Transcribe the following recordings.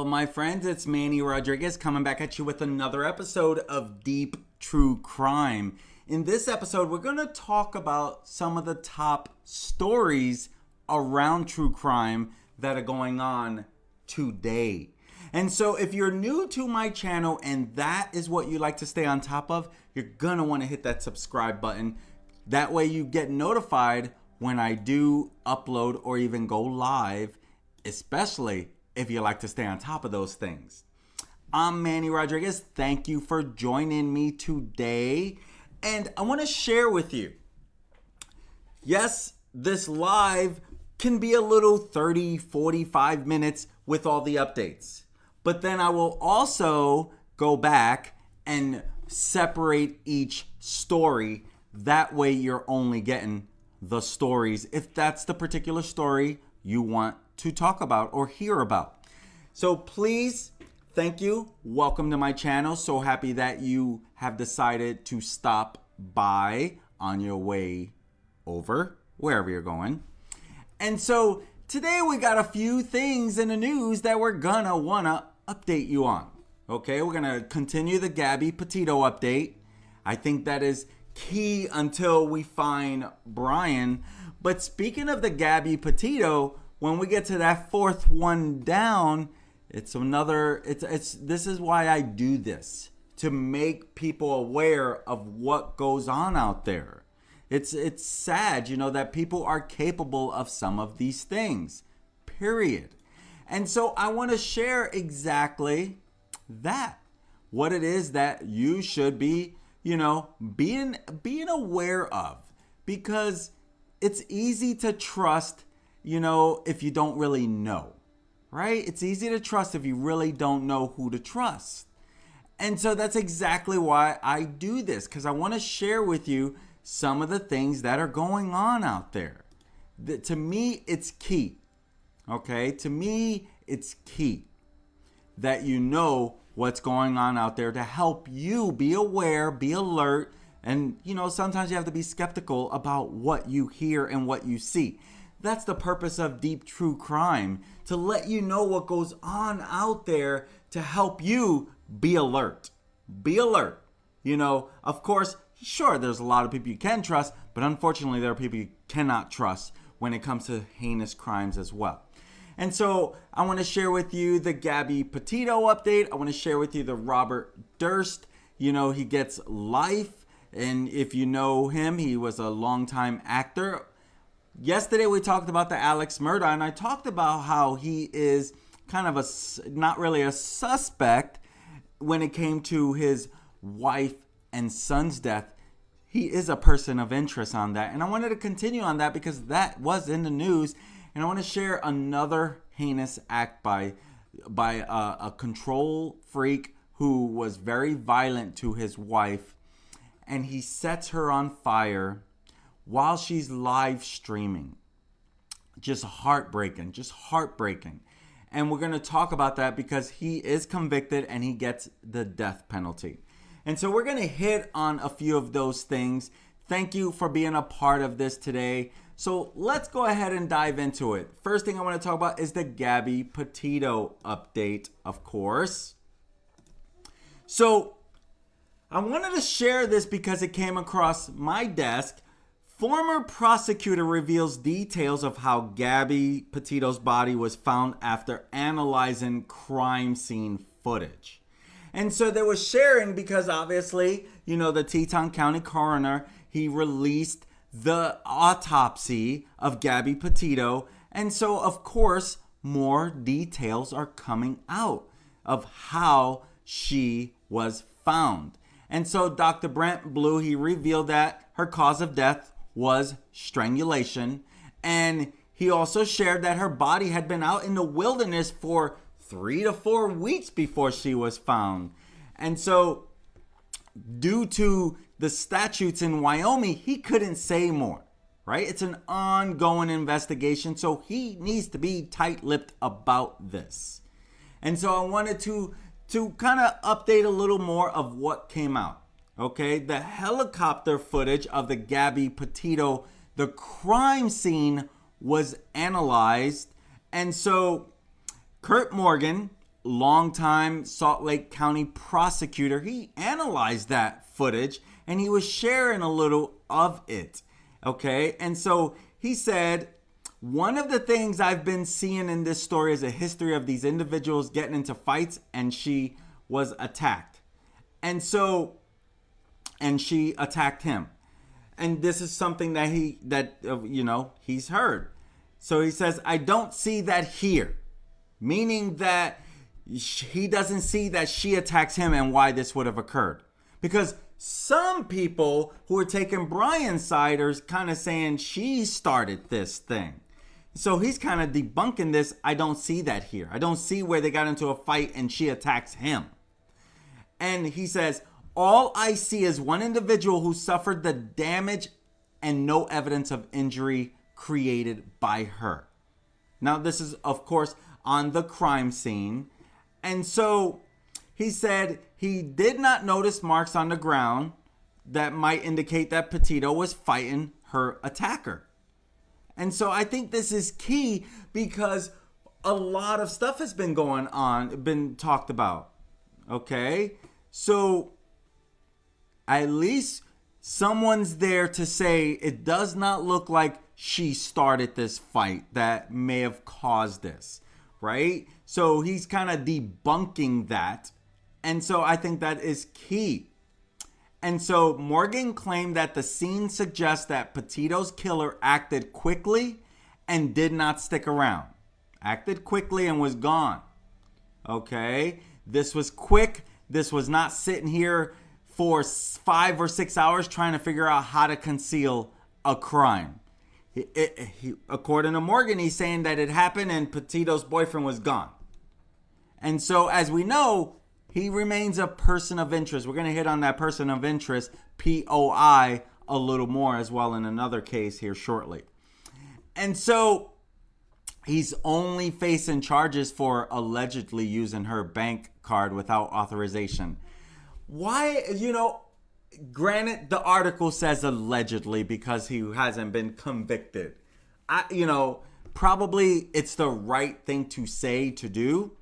my friends, it's Manny Rodriguez coming back at you with another episode of Deep True Crime. In this episode, we're going to talk about some of the top stories around true crime that are going on today. And so if you're new to my channel and that is what you like to stay on top of, you're going to want to hit that subscribe button. That way you get notified when I do upload or even go live, especially if you like to stay on top of those things. I'm Manny Rodriguez. Thank you for joining me today. And I want to share with you, yes, this live can be a little 30, 45 minutes with all the updates. But then I will also go back and separate each story. That way you're only getting the stories, if that's the particular story you want to talk about or hear about. So please, thank you. Welcome to my channel. So happy that you have decided to stop by on your way over, wherever you're going. And so today we got a few things in the news that we're gonna wanna update you on. Okay, we're gonna continue the Gabby Petito update. I think that is key until we find Brian. But speaking of the Gabby Petito, when we get to that fourth one down, this is why I do this, to make people aware of what goes on out there. It's sad, that people are capable of some of these things, period. And so I want to share exactly that, what it is that you should be, being aware of, because it's easy to trust, if you don't really know, right? It's easy to trust if you really don't know who to trust. And so that's exactly why I do this, because I want to share with you some of the things that are going on out there. To me, it's key. Okay? To me, it's key that you know what's going on out there to help you be aware, be alert, and sometimes you have to be skeptical about what you hear and what you see. That's the purpose of Deep True Crime, to let you know what goes on out there to help you be alert. Be alert. Of course, sure, there's a lot of people you can trust, but unfortunately there are people you cannot trust when it comes to heinous crimes as well. And so I want to share with you the Gabby Petito update. I want to share with you the Robert Durst. He gets life. And if you know him, he was a longtime actor. Yesterday we talked about the Alex murder, and I talked about how he is kind of not really a suspect when it came to his wife and son's death. He is a person of interest on that. And I wanted to continue on that because that was in the news. And I want to share another heinous act by a control freak who was very violent to his wife. And he sets her on fire while she's live streaming. Just heartbreaking. And we're going to talk about that because he is convicted and he gets the death penalty. And so we're going to hit on a few of those things. Thank you for being a part of this today. So let's go ahead and dive into it. First thing I want to talk about is the Gabby Petito update, of course. So I wanted to share this because it came across my desk. Former prosecutor reveals details of how Gabby Petito's body was found after analyzing crime scene footage. And so they were sharing because obviously, the Teton County coroner, he released the autopsy of Gabby Petito. And so, of course, more details are coming out of how she was found. And so Dr. Brent Blue, he revealed that her cause of death was strangulation. And he also shared that her body had been out in the wilderness for 3 to 4 weeks before she was found. And so due to the statutes in Wyoming, he couldn't say more, right? It's an ongoing investigation, so he needs to be tight-lipped about this. And so I wanted to kind of update a little more of what came out, okay? The helicopter footage of the Gabby Petito, the crime scene was analyzed. And so Kurt Morgan, longtime Salt Lake County prosecutor, he analyzed that footage and he was sharing a little of it. Okay, and so he said, one of the things I've been seeing in this story is a history of these individuals getting into fights, and she was attacked. And she attacked him. And this is something that he's heard. So he says, I don't see that here. Meaning that he doesn't see that she attacks him and why this would have occurred. Because some people who are taking Brian's side are kind of saying she started this thing. So he's kind of debunking this. I don't see that here. I don't see where they got into a fight and she attacks him. And he says, all I see is one individual who suffered the damage and no evidence of injury created by her. Now, this is, of course, on the crime scene. And so he said he did not notice marks on the ground that might indicate that Petito was fighting her attacker. And so I think this is key because a lot of stuff has been going on, been talked about. Okay? So at least someone's there to say it does not look like she started this fight that may have caused this, right? So he's kind of debunking that. And so I think that is key. And so Morgan claimed that the scene suggests that Petito's killer acted quickly and did not stick around. Acted quickly and was gone. Okay? This was quick. This was not sitting here for 5 or 6 hours trying to figure out how to conceal a crime. According to Morgan, he's saying that it happened and Petito's boyfriend was gone. And so, as we know, he remains a person of interest. We're going to hit on that person of interest, POI, a little more as well in another case here shortly. And so he's only facing charges for allegedly using her bank card without authorization. Why, granted, the article says allegedly because he hasn't been convicted. Probably it's the right thing to say, to do.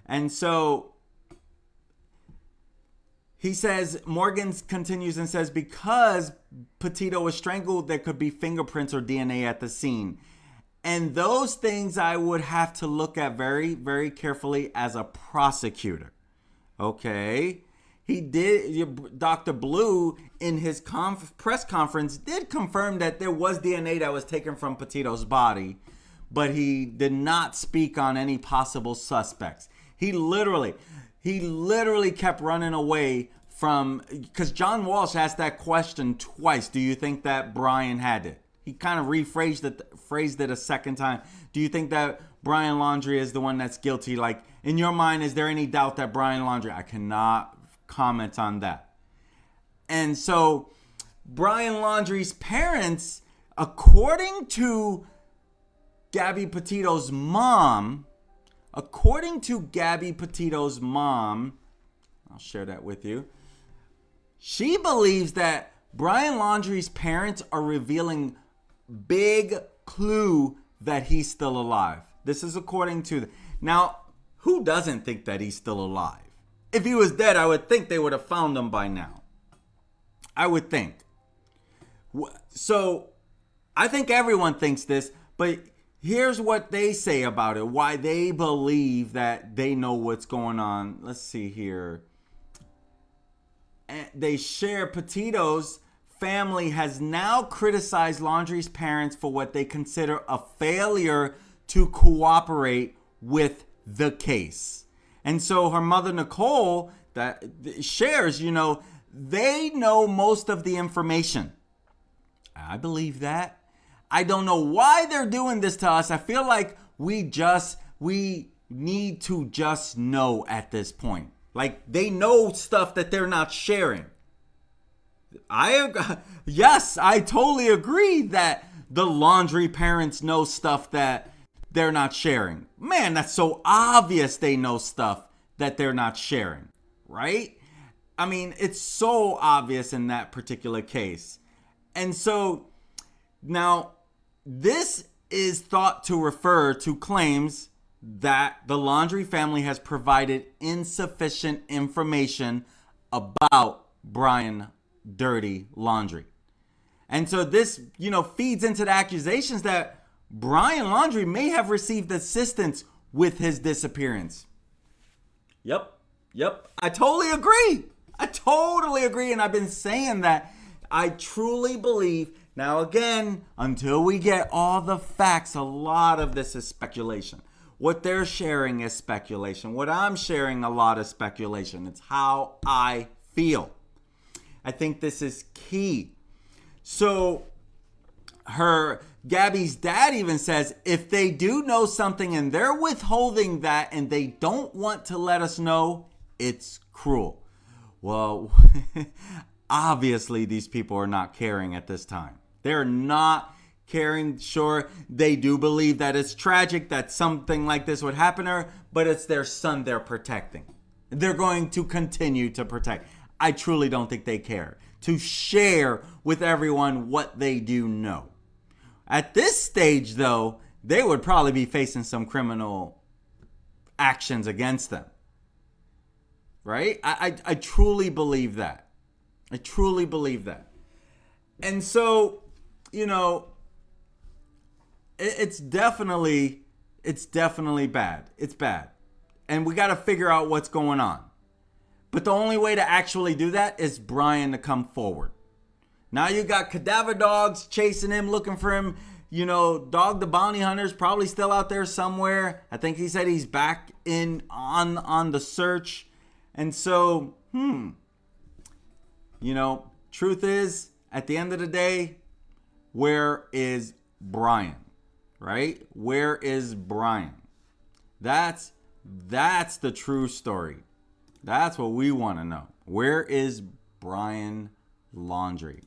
And so he says, Morgan continues and says, because Petito was strangled, there could be fingerprints or DNA at the scene. And those things I would have to look at very, very carefully as a prosecutor. Okay. He did, Dr. Blue, in his press conference, did confirm that there was DNA that was taken from Petito's body, but he did not speak on any possible suspects. He literally kept running away from, because John Walsh asked that question twice. Do you think that Brian had it? He kind of phrased it a second time. Do you think that Brian Laundrie is the one that's guilty? Like, in your mind, is there any doubt that Brian Laundrie? I cannot comment on that. And so Brian Laundrie's parents, according to Gabby Petito's mom, I'll share that with you. She believes that Brian Laundrie's parents are revealing big clue that he's still alive. This is according to now, who doesn't think that he's still alive? If he was dead, I would think they would have found him by now. I would think. So I think everyone thinks this, but here's what they say about it, why they believe that they know what's going on. Let's see here. They share Petito's family has now criticized Laundrie's parents for what they consider a failure to cooperate with the case. And so her mother, Nicole, that shares, they know most of the information. I believe that. I don't know why they're doing this to us. I feel like we need to just know at this point. Like, they know stuff that they're not sharing. Yes, I totally agree that the Laundrie parents know stuff that they're not sharing. Man, that's so obvious they know stuff that they're not sharing, right? I mean, it's so obvious in that particular case. And so now this is thought to refer to claims that the Laundrie family has provided insufficient information about Brian Dirty Laundrie. And so this, feeds into the accusations that Brian Laundrie may have received assistance with his disappearance. Yep. I totally agree. And I've been saying that. I truly believe. Now, again, until we get all the facts, a lot of this is speculation. What they're sharing is speculation. What I'm sharing, a lot of speculation. It's how I feel. I think this is key. So Gabby's dad even says, if they do know something and they're withholding that and they don't want to let us know, it's cruel. Well, obviously these people are not caring at this time. They're not caring. Sure, they do believe that it's tragic that something like this would happen to her, but it's their son they're protecting. They're going to continue to protect. I truly don't think they care to share with everyone what they do know. At this stage, though, they would probably be facing some criminal actions against them. Right? I truly believe that. And so, it's definitely bad. It's bad. And we got to figure out what's going on. But the only way to actually do that is Brian to come forward. Now you got cadaver dogs chasing him, looking for him. Dog the bounty hunter's probably still out there somewhere. I think he said he's back on the search. And so, truth is, at the end of the day, where is Brian? Right? Where is Brian? That's the true story. That's what we want to know. Where is Brian Laundrie?